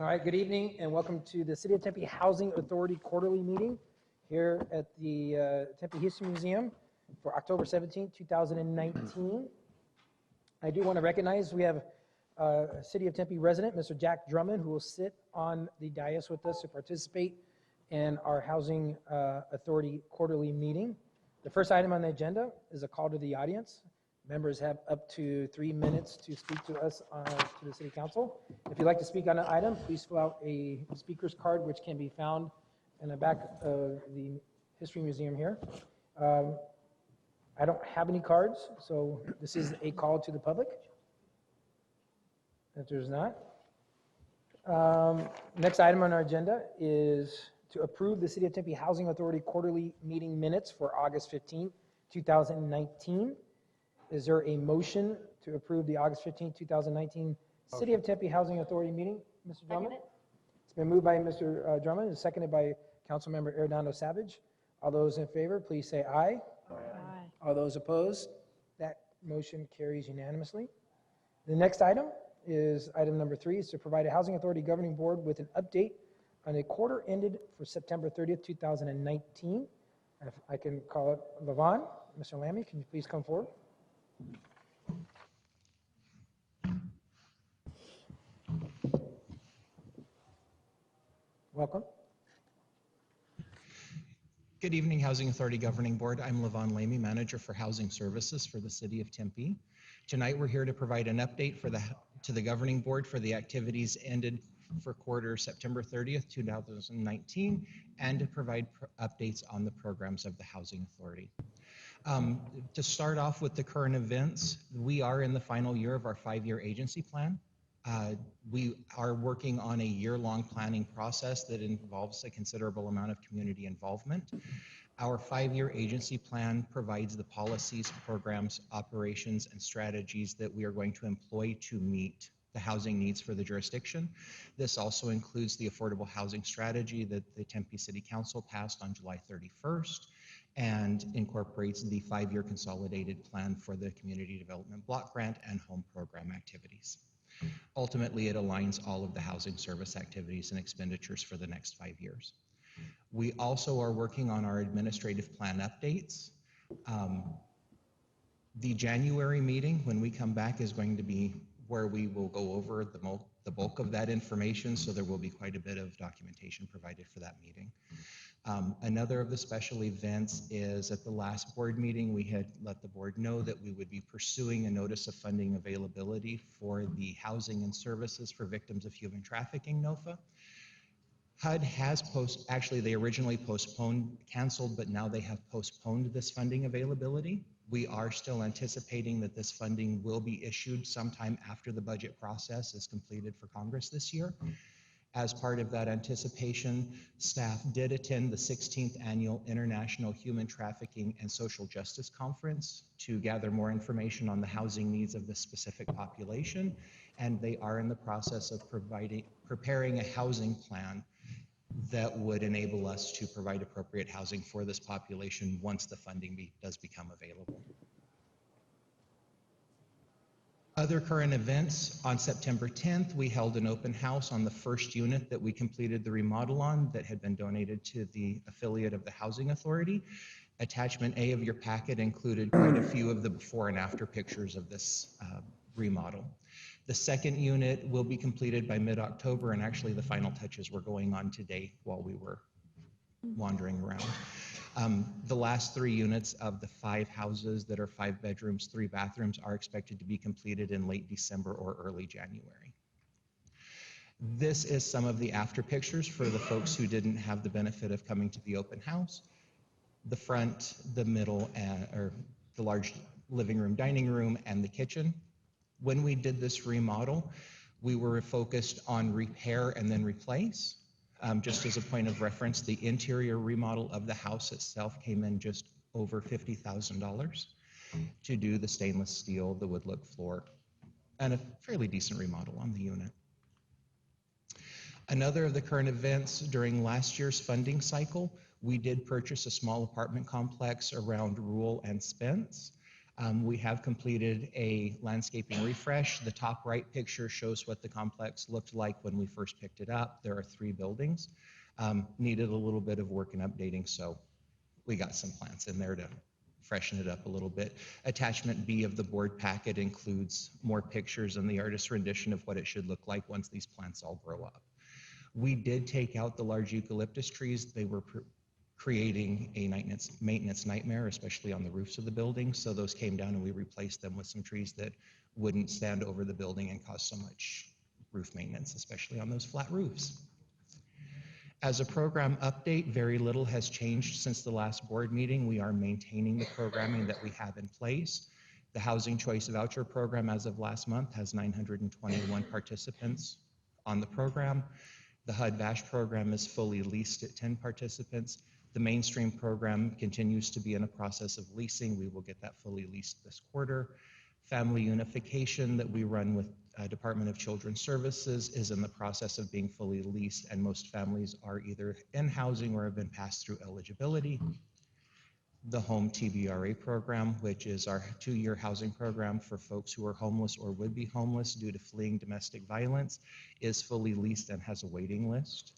All right, good evening and welcome to the City of Tempe Housing Authority quarterly meeting here at the Tempe History Museum for October 17, 2019. I do want to recognize we have City of Tempe resident, Mr. Jack Drummond, who will sit on the dais with us to participate in our Housing Authority quarterly meeting. The first item on the agenda is a call to the audience. Members have up to 3 minutes to speak to us, to the City Council. If you'd like to speak on an item, please fill out a speaker's card, which can be found in the back of the History Museum here. I don't have any cards, so this is a call to the public. If there's not. Next item on our agenda is to approve the City of Tempe Housing Authority quarterly meeting minutes for August 15, 2019. Is there a motion to approve the August 15, 2019 City of Tempe Housing Authority meeting? Mr. Drummond? It's been moved by Mr. Drummond and seconded by Councilmember Arredondo Savage. All those in favor, please say aye. Aye. All those opposed? That motion carries unanimously. The next item is item number 3, is to provide a Housing Authority Governing Board with an update on a quarter ended for September 30th, 2019. If I can call it Levon. Mr. Lammy, can you please come forward? Welcome. Good evening, Housing Authority Governing Board. I'm Levon Lamy, Manager for Housing Services for the City of Tempe. Tonight we're here to provide an update to the Governing Board for the activities ended for quarter September 30th, 2019, and to provide updates on the programs of the Housing Authority. To start off with the current events, we are in the final year of our 5-year agency plan. We are working on a year-long planning process that involves a considerable amount of community involvement. Our 5-year agency plan provides the policies, programs, operations, and strategies that we are going to employ to meet the housing needs for the jurisdiction. This also includes the affordable housing strategy that the Tempe City Council passed on July 31st and incorporates the 5-year consolidated plan for the Community Development Block Grant and Home Program activities. Ultimately, it aligns all of the housing service activities and expenditures for the next 5 years. We also are working on our administrative plan updates. The January meeting, when we come back, is going to be where we will go over the bulk of that information, so there will be quite a bit of documentation provided for that meeting. Another of the special events is at the last board meeting, we had let the board know that we would be pursuing a notice of funding availability for the housing and services for victims of human trafficking, NOFA. HUD has actually they originally canceled, but now they have postponed this funding availability. We are still anticipating that this funding will be issued sometime after the budget process is completed for Congress this year. As part of that anticipation, staff did attend the 16th Annual International Human Trafficking and Social Justice Conference to gather more information on the housing needs of this specific population, and they are in the process of preparing a housing plan that would enable us to provide appropriate housing for this population once the funding does become available. Other current events, on September 10th, we held an open house on the first unit that we completed the remodel on that had been donated to the affiliate of the Housing Authority. Attachment A of your packet included quite a few of the before and after pictures of this remodel. The second unit will be completed by mid-October, and actually the final touches were going on today while we were wandering around. The last 3 units of the 5 houses that are 5 bedrooms, 3 bathrooms are expected to be completed in late December or early January. This is some of the after pictures for the folks who didn't have the benefit of coming to the open house. The front, the middle, or the large living room, dining room, and the kitchen. When we did this remodel, we were focused on repair and then replace. Just as a point of reference, the interior remodel of the house itself came in just over $50,000 to do the stainless steel, the wood look floor, and a fairly decent remodel on the unit. Another of the current events during last year's funding cycle, we did purchase a small apartment complex around Rule and Spence. We have completed a landscaping refresh. The top right picture shows what the complex looked like when we first picked it up. There are 3 buildings. Needed a little bit of work and updating, so we got some plants in there to freshen it up a little bit. Attachment B of the board packet includes more pictures and the artist's rendition of what it should look like once these plants all grow up. We did take out the large eucalyptus trees. They were creating a maintenance nightmare, especially on the roofs of the building. So those came down and we replaced them with some trees that wouldn't stand over the building and cause so much roof maintenance, especially on those flat roofs. As a program update, very little has changed since the last board meeting. We are maintaining the programming that we have in place. The Housing Choice Voucher Program as of last month has 921 participants on the program. The HUD-VASH program is fully leased at 10 participants. The mainstream program continues to be in a process of leasing. We will get that fully leased this quarter. Family unification that we run with Department of Children's Services is in the process of being fully leased, and most families are either in housing or have been passed through eligibility. The Home TBRA program, which is our 2-year housing program for folks who are homeless or would be homeless due to fleeing domestic violence, is fully leased and has a waiting list.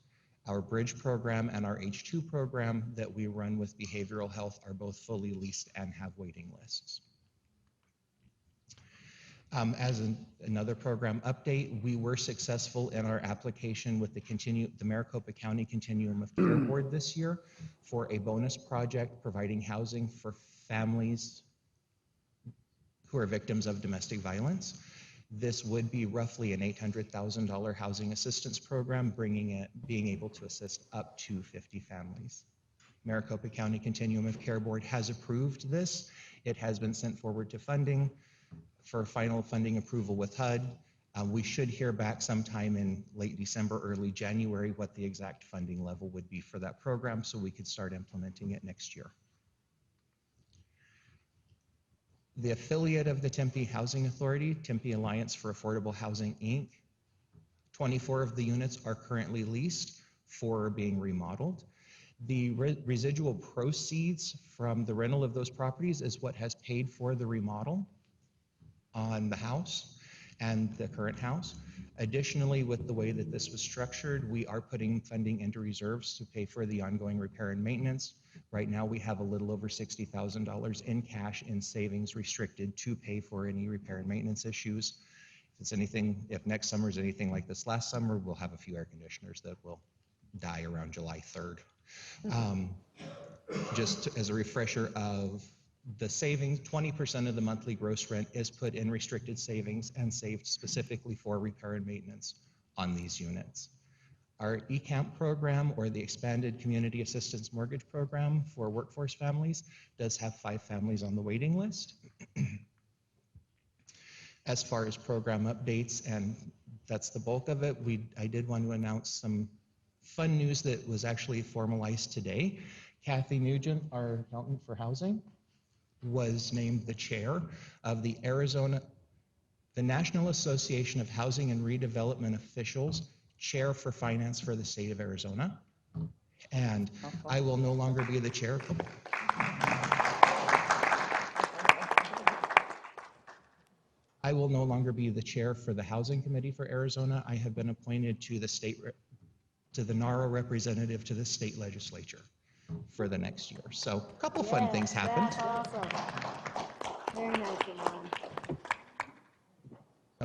Our Bridge program and our H2 program that we run with behavioral health are both fully leased and have waiting lists. Another program update, we were successful in our application with the Maricopa County Continuum of Care Board this year for a bonus project providing housing for families who are victims of domestic violence. This would be roughly an $800,000 housing assistance program, being able to assist up to 50 families. Maricopa County Continuum of Care Board has approved this. It has been sent forward to funding for final funding approval with HUD. We should hear back sometime in late December, early January, what the exact funding level would be for that program so we could start implementing it next year. The affiliate of the Tempe Housing Authority, Tempe Alliance for Affordable Housing, Inc., 24 of the units are currently leased, 4 are being remodeled. The residual proceeds from the rental of those properties is what has paid for the remodel on the house and the current house. Additionally, with the way that this was structured, we are putting funding into reserves to pay for the ongoing repair and maintenance. Right now, we have a little over $60,000 in cash in savings restricted to pay for any repair and maintenance issues. If next summer is anything like this last summer, we'll have a few air conditioners that will die around July 3rd. Just as a refresher of the savings, 20% of the monthly gross rent is put in restricted savings and saved specifically for repair and maintenance on these units. Our ECAMP program, or the Expanded Community Assistance Mortgage Program for workforce families, does have 5 families on the waiting list. As far as program updates, and that's the bulk of it, I did want to announce some fun news that was actually formalized today. Kathy Nugent, our accountant for housing, was named the chair of the National Association of Housing and Redevelopment Officials Chair for Finance for the state of Arizona. And I will no longer be the chair. I will no longer be the chair for the Housing Committee for Arizona. I have been appointed to the NARA representative to the state legislature for the next year. So a couple fun things happened. That's awesome. Very nice, Yvonne.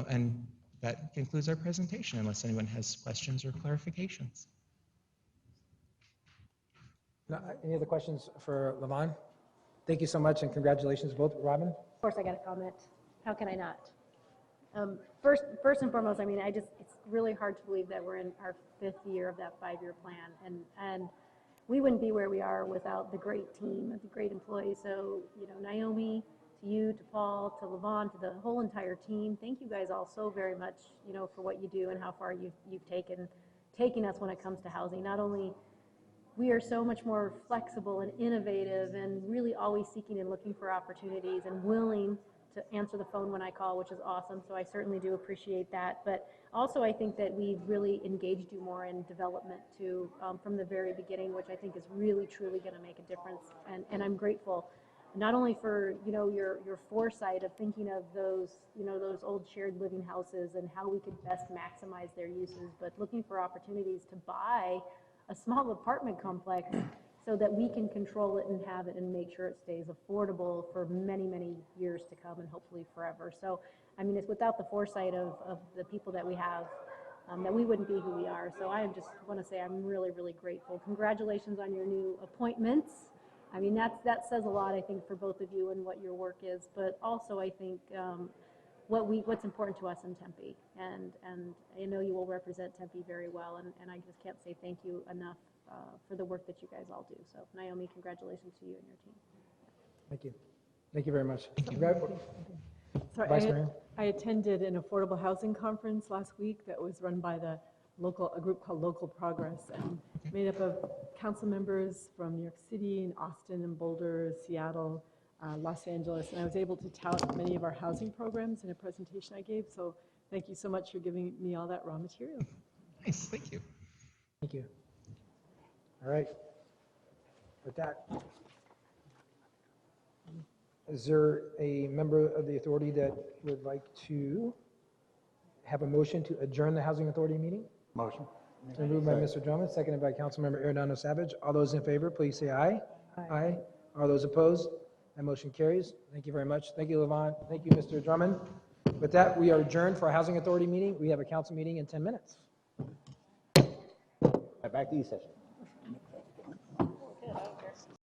And that concludes our presentation, unless anyone has questions or clarifications. No, any other questions for Lavon? Thank you so much, and congratulations both. Robin? Of course, I got a comment. How can I not? First and foremost, I mean, it's really hard to believe that we're in our 5th year of that 5-year plan, and we wouldn't be where we are without the great team and the great employees. So, Naomi, to you, to Paul, to Lavon, to the whole entire team, thank you guys all so very much, for what you do and how far you've taken us when it comes to housing. Not only we are so much more flexible and innovative and really always seeking and looking for opportunities and willing to answer the phone when I call, which is awesome. So I certainly do appreciate that. But also, I think that we've really engaged you more in development too, from the very beginning, which I think is really, truly going to make a difference. And I'm grateful. not only for, your foresight of thinking of those, those old shared living houses and how we could best maximize their uses, but looking for opportunities to buy a small apartment complex so that we can control it and have it and make sure it stays affordable for many, many years to come and hopefully forever. So, I mean, it's without the foresight of the people that we have, that we wouldn't be who we are. So I just want to say I'm really, really grateful. Congratulations on your new appointments. I mean, that says a lot, I think, for both of you and what your work is, but also I think what's important to us in Tempe. And I know you will represent Tempe very well, and I just can't say thank you enough for the work that you guys all do. So Naomi, congratulations to you and your team. Thank you. Thank you very much. So Vice Mayor? I attended an affordable housing conference last week that was run by a group called Local Progress, and made up of council members from New York City and Austin and Boulder, Seattle, Los Angeles, and I was able to tout many of our housing programs in a presentation I gave. So thank you so much for giving me all that raw material. Nice, thank you. Thank you. All right. With that, is there a member of the authority that would like to have a motion to adjourn the Housing Authority meeting? Motion. It's been moved by Mr. Drummond, seconded by Councilmember Arredondo Savage. All those in favor, please say aye. Aye. All those opposed? That motion carries. Thank you very much. Thank you, Levon. Thank you, Mr. Drummond. With that, we are adjourned for our Housing Authority meeting. We have a council meeting in 10 minutes. Back to you, session.